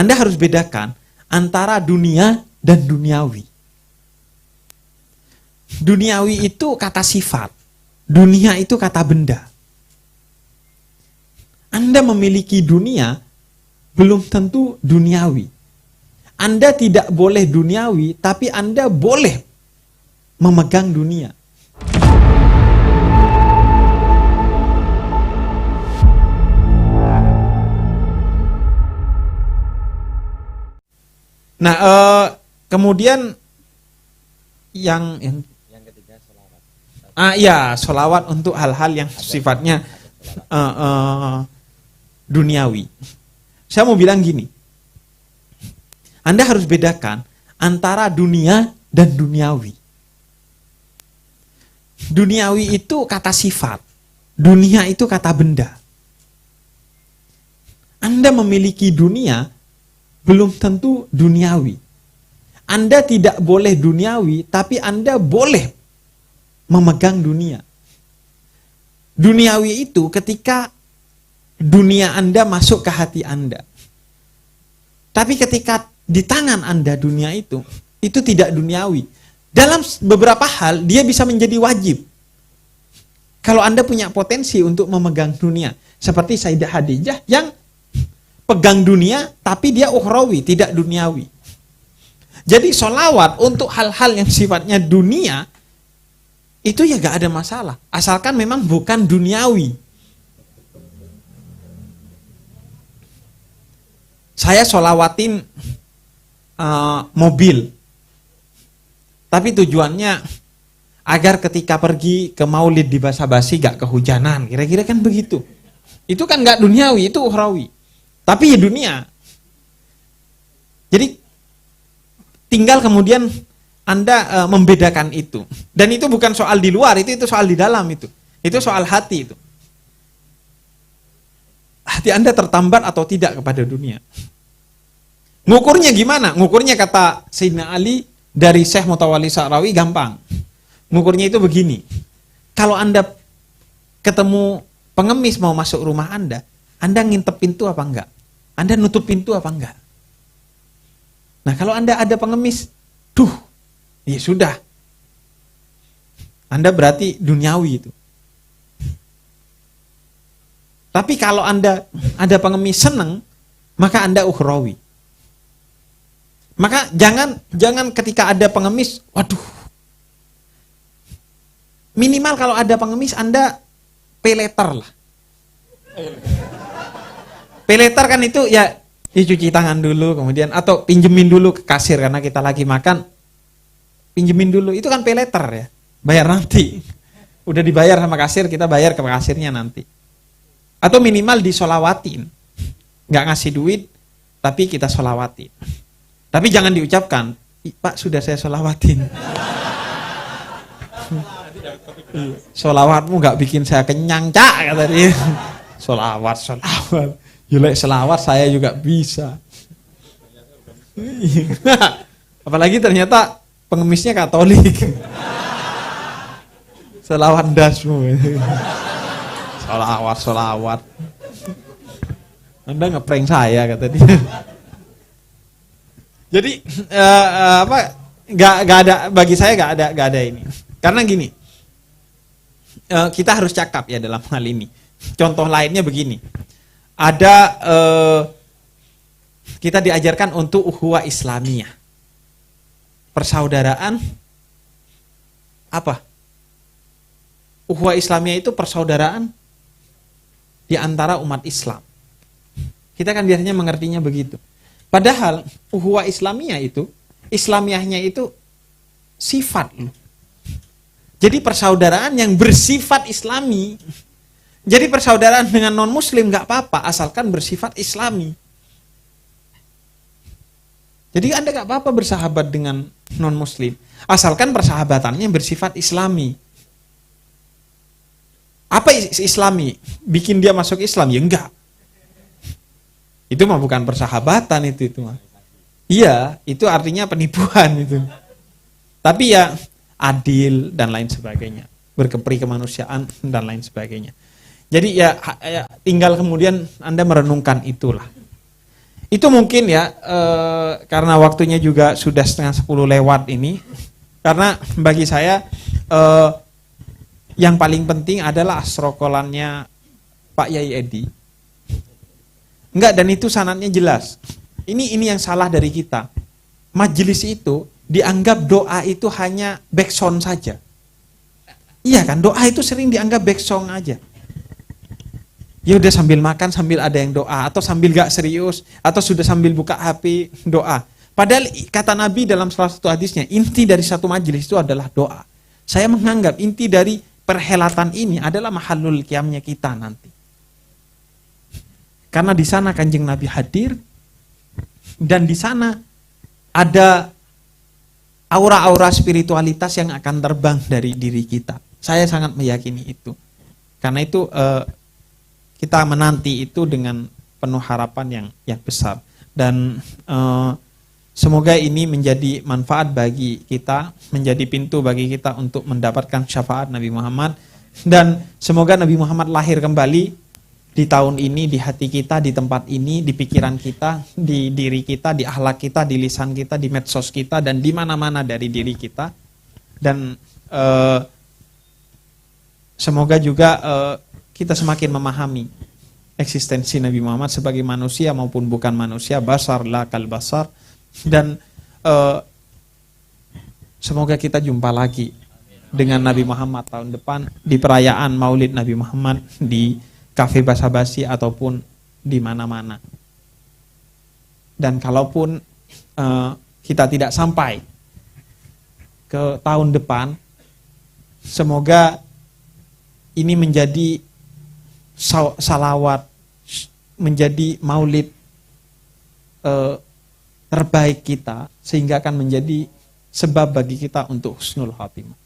Anda harus bedakan antara dunia dan duniawi. Duniawi itu kata sifat, dunia itu kata benda. Anda memiliki dunia, belum tentu duniawi. Anda tidak boleh duniawi, tapi Anda boleh memegang dunia. Nah, kemudian yang ketiga sholawat. Iya, sholawat untuk hal-hal yang sifatnya duniawi. Saya mau bilang gini, Anda harus bedakan antara dunia dan duniawi. Duniawi itu kata sifat, dunia itu kata benda. Anda memiliki dunia, belum tentu duniawi. Anda tidak boleh duniawi, tapi Anda boleh memegang dunia. Duniawi itu ketika dunia Anda masuk ke hati Anda. Tapi ketika di tangan Anda dunia itu tidak duniawi. Dalam beberapa hal dia bisa menjadi wajib. Kalau Anda punya potensi untuk memegang dunia, seperti Sayyidah Khadijah yang pegang dunia tapi dia ukhrawi, tidak duniawi. Jadi sholawat untuk hal-hal yang sifatnya dunia itu ya gak ada masalah, asalkan memang bukan duniawi. Saya sholawatin mobil, tapi tujuannya agar ketika pergi ke maulid di basa-basi gak kehujanan, kira-kira kan begitu. Itu kan gak duniawi, itu ukhrawi. Tapi ya dunia. Jadi tinggal kemudian Anda membedakan itu. Dan itu bukan soal di luar, itu soal di dalam itu. Itu soal hati itu. Hati Anda tertambat atau tidak kepada dunia. Ngukurnya gimana? Ngukurnya kata Sayyidina Ali dari Syekh Mutawalli Sa'rawi gampang. Ngukurnya itu begini. Kalau Anda ketemu pengemis mau masuk rumah Anda ngintip pintu apa enggak? Anda nutup pintu apa enggak? Nah, kalau Anda ada pengemis, ya sudah. Anda berarti duniawi itu. Tapi kalau Anda ada pengemis senang, maka Anda ukhrawi. Maka jangan ketika ada pengemis, waduh. Minimal kalau ada pengemis Anda pay later lah. Pay later kan itu ya dicuci tangan dulu kemudian atau pinjemin dulu ke kasir karena kita lagi makan. Pinjemin dulu, itu kan pay later ya. Bayar nanti. Udah dibayar sama kasir, kita bayar ke kasirnya nanti. Atau minimal disolawatin. Nggak ngasih duit, tapi kita solawatin. Tapi jangan diucapkan, Pak sudah saya solawatin. Solawatmu nggak bikin saya kenyang, Cak, kata dia. Solawat. Yulek selawat saya juga bisa. Apalagi ternyata pengemisnya Katolik. Selawat dasmu. Solawat. Anda ngeprank saya, kata dia. Jadi nggak ada, bagi saya nggak ada ini. Karena gini, kita harus cakap ya dalam hal ini. Contoh lainnya begini, ada kita diajarkan untuk ukhuwah Islamiyah, persaudaraan apa? Ukhuwah Islamiyah itu persaudaraan di antara umat Islam. Kita kan biasanya mengertinya begitu. Padahal ukhuwah Islamiyah itu, Islamiyahnya itu sifat. Jadi persaudaraan yang bersifat Islami. Jadi persaudaraan dengan non-muslim nggak apa-apa, asalkan bersifat Islami. Jadi Anda nggak apa-apa bersahabat dengan non-muslim, asalkan persahabatannya bersifat Islami. Apa Islami? Bikin dia masuk Islam? Ya enggak. Itu mah bukan persahabatan itu mah. Iya, itu artinya penipuan itu. Tapi ya adil dan lain sebagainya, berkepri kemanusiaan dan lain sebagainya. Jadi ya tinggal kemudian Anda merenungkan itulah. Itu mungkin ya, karena waktunya juga sudah 9:30 lewat ini. Karena bagi saya yang paling penting adalah asrokolannya Pak Yai Edi. Enggak, dan itu sanadnya jelas. Ini yang salah dari kita. Majelis itu dianggap doa itu hanya backsound saja. Iya kan, doa itu sering dianggap backsound aja. Ya udah sambil makan, sambil ada yang doa, atau sambil gak serius, atau sudah sambil buka HP, doa. Padahal kata Nabi dalam salah satu hadisnya, inti dari satu majelis itu adalah doa. Saya menganggap inti dari perhelatan ini adalah mahalul qiyamnya kita nanti. Karena di sana Kanjeng Nabi hadir, dan di sana ada aura-aura spiritualitas yang akan terbang dari diri kita. Saya sangat meyakini itu. Karena itu kita menanti itu dengan penuh harapan yang besar. Dan semoga ini menjadi manfaat bagi kita, menjadi pintu bagi kita untuk mendapatkan syafaat Nabi Muhammad. Dan semoga Nabi Muhammad lahir kembali di tahun ini, di hati kita, di tempat ini, di pikiran kita, di diri kita, di akhlak kita, di lisan kita, di medsos kita, dan di mana-mana dari diri kita. Dan semoga juga kita semakin memahami eksistensi Nabi Muhammad sebagai manusia maupun bukan manusia, basar la kal basar. Dan semoga kita jumpa lagi dengan Nabi Muhammad tahun depan di perayaan Maulid Nabi Muhammad di kafe basa-basi ataupun di mana-mana. Dan kalaupun kita tidak sampai ke tahun depan, semoga ini menjadi salawat, menjadi maulid terbaik kita, sehingga akan menjadi sebab bagi kita untuk husnul khatimah.